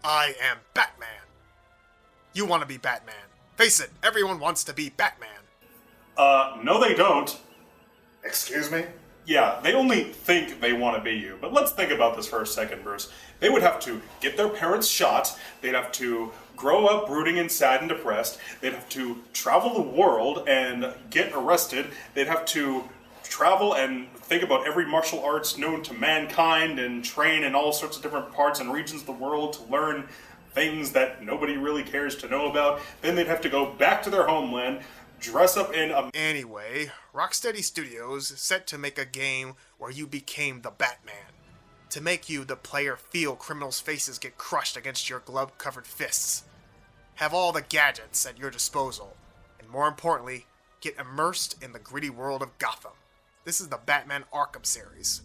I am Batman. You want to be Batman. Face it, everyone wants to be Batman. No they don't. Excuse me? Yeah, they only think they want to be you. But let's think about this for a second, Bruce. They would have to get their parents shot, they'd have to grow up brooding and sad and depressed, they'd have to travel the world and get arrested, they'd have to travel and think about every martial arts known to mankind and train in all sorts of different parts and regions of the world to learn things that nobody really cares to know about. Then they'd have to go back to their homeland, dress up in a... Anyway, Rocksteady Studios is set to make a game where you became the Batman. To make you, the player, feel criminals' faces get crushed against your glove-covered fists. Have all the gadgets at your disposal. And more importantly, get immersed in the gritty world of Gotham. This is the Batman Arkham series.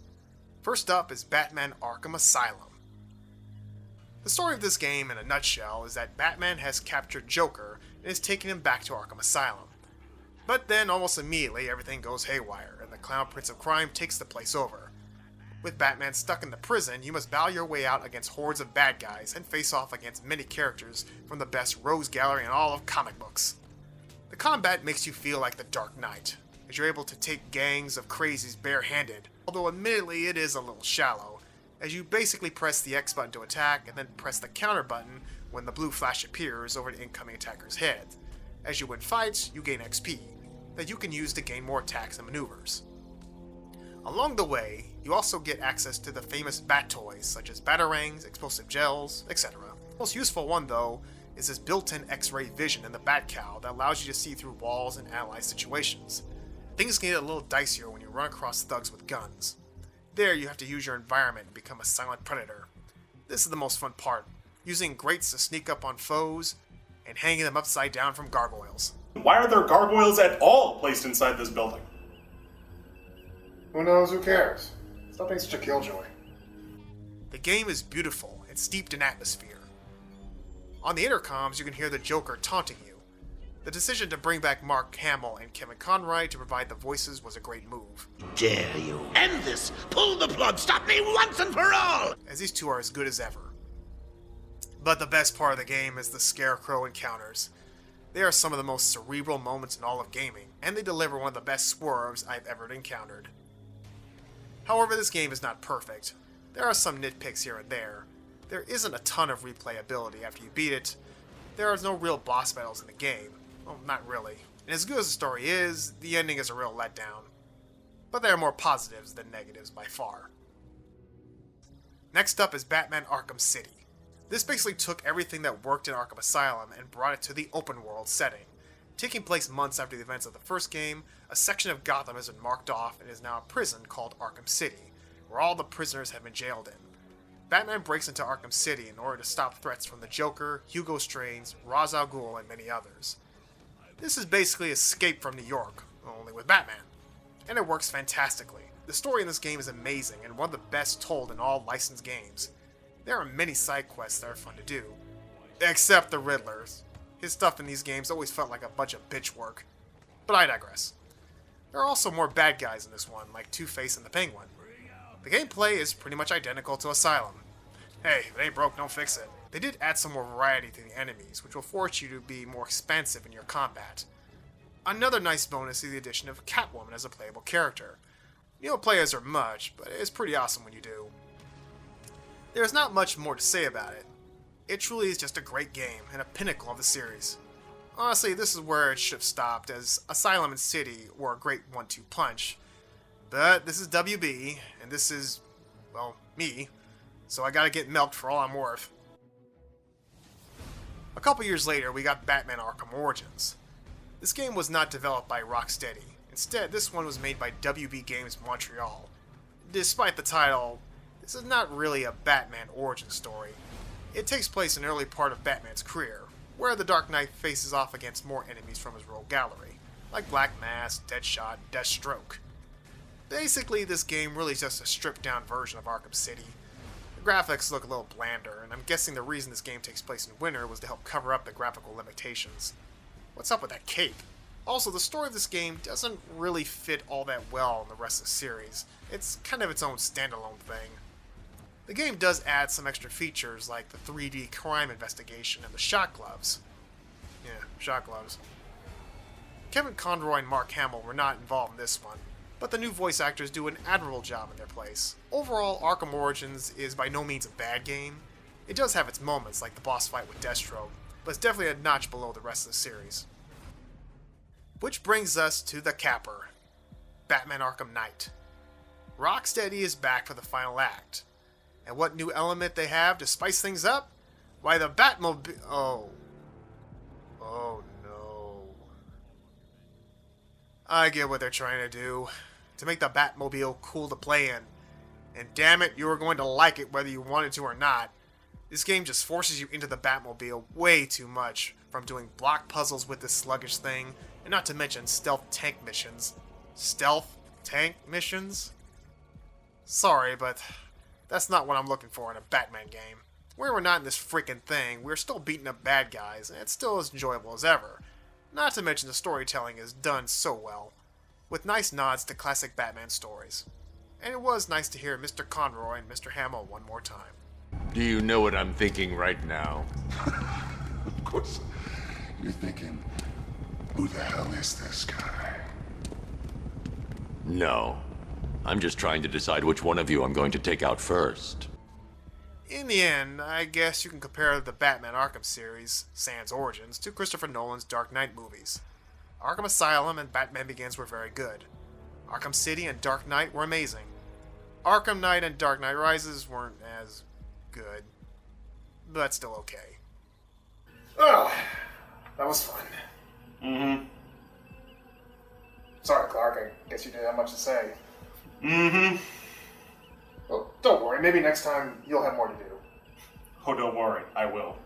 First up is Batman Arkham Asylum. The story of this game, in a nutshell, is that Batman has captured Joker and is taking him back to Arkham Asylum. But then, almost immediately, everything goes haywire, and the Clown Prince of Crime takes the place over. With Batman stuck in the prison, you must battle your way out against hordes of bad guys and face off against many characters from the best rogues gallery in all of comic books. The combat makes you feel like the Dark Knight, as you're able to take gangs of crazies barehanded, although admittedly it is a little shallow, as you basically press the X button to attack and then press the counter button when the blue flash appears over the incoming attacker's head. As you win fights, you gain XP, that you can use to gain more attacks and maneuvers. Along the way, you also get access to the famous bat toys, such as batarangs, explosive gels, etc. The most useful one, though, is this built-in X-ray vision in the Bat Cowl that allows you to see through walls and analyze situations. Things can get a little dicier when you run across thugs with guns. There, you have to use your environment and become a silent predator. This is the most fun part, using grates to sneak up on foes and hanging them upside down from gargoyles. Why are there gargoyles at all placed inside this building? Who knows? Who cares? Stop being such a killjoy. The game is beautiful and steeped in atmosphere. On the intercoms, you can hear the Joker taunting you. The decision to bring back Mark Hamill and Kevin Conroy to provide the voices was a great move. Dare you end this? Pull the plug! Stop me once and for all! As these two are as good as ever. But the best part of the game is the Scarecrow encounters. They are some of the most cerebral moments in all of gaming, and they deliver one of the best swerves I've ever encountered. However, this game is not perfect. There are some nitpicks here and there. There isn't a ton of replayability after you beat it. There are no real boss battles in the game. Well, not really. And as good as the story is, the ending is a real letdown. But there are more positives than negatives by far. Next up is Batman Arkham City. This basically took everything that worked in Arkham Asylum and brought it to the open world setting. Taking place months after the events of the first game, a section of Gotham has been marked off and is now a prison called Arkham City, where all the prisoners have been jailed in. Batman breaks into Arkham City in order to stop threats from the Joker, Hugo Strange, Ra's al Ghul, and many others. This is basically Escape from New York, only with Batman. And it works fantastically. The story in this game is amazing and one of the best told in all licensed games. There are many side quests that are fun to do. Except the Riddler's. His stuff in these games always felt like a bunch of bitch work. But I digress. There are also more bad guys in this one, like Two-Face and the Penguin. The gameplay is pretty much identical to Asylum. Hey, if it ain't broke, don't fix it. They did add some more variety to the enemies, which will force you to be more expansive in your combat. Another nice bonus is the addition of Catwoman as a playable character. You don't play as her much, but it's pretty awesome when you do. There's not much more to say about it. It truly is just a great game, and a pinnacle of the series. Honestly, this is where it should have stopped, as Asylum and City were a great 1-2 punch. But this is WB, and this is, well, me, so I gotta get milked for all I'm worth. A couple years later, we got Batman Arkham Origins. This game was not developed by Rocksteady. Instead, this one was made by WB Games Montreal. Despite the title, this is not really a Batman origin story. It takes place in the early part of Batman's career, where the Dark Knight faces off against more enemies from his rogue gallery, like Black Mask, Deadshot, and Deathstroke. Basically, this game really is just a stripped-down version of Arkham City. The graphics look a little blander, and I'm guessing the reason this game takes place in winter was to help cover up the graphical limitations. What's up with that cape? Also, the story of this game doesn't really fit all that well in the rest of the series. It's kind of its own standalone thing. The game does add some extra features like the 3D crime investigation and the shot gloves. Yeah, shot gloves. Kevin Conroy and Mark Hamill were not involved in this one, but the new voice actors do an admirable job in their place. Overall, Arkham Origins is by no means a bad game. It does have its moments, like the boss fight with Deathstroke, but it's definitely a notch below the rest of the series. Which brings us to the capper, Batman Arkham Knight. Rocksteady is back for the final act. And what new element they have to spice things up? Why, the Batmobile... Oh no. I get what they're trying to do. To make the Batmobile cool to play in. And damn it, you are going to like it whether you wanted to or not. This game just forces you into the Batmobile way too much, from doing block puzzles with this sluggish thing, and not to mention stealth tank missions. Stealth tank missions? Sorry, but that's not what I'm looking for in a Batman game. Where we're not in this freaking thing, we're still beating up bad guys, and it's still as enjoyable as ever. Not to mention the storytelling is done so well, with nice nods to classic Batman stories. And it was nice to hear Mr. Conroy and Mr. Hamill one more time. Do you know what I'm thinking right now? Of course, you're thinking, who the hell is this guy? No. I'm just trying to decide which one of you I'm going to take out first. In the end, I guess you can compare the Batman Arkham series, sans Origins, to Christopher Nolan's Dark Knight movies. Arkham Asylum and Batman Begins were very good. Arkham City and Dark Knight were amazing. Arkham Knight and Dark Knight Rises weren't as good, but still okay. Oh, that was fun. Mm-hmm. Sorry, Clark, I guess you didn't have much to say. Mm-hmm. Well, don't worry, maybe next time you'll have more to do. Oh, don't worry, I will.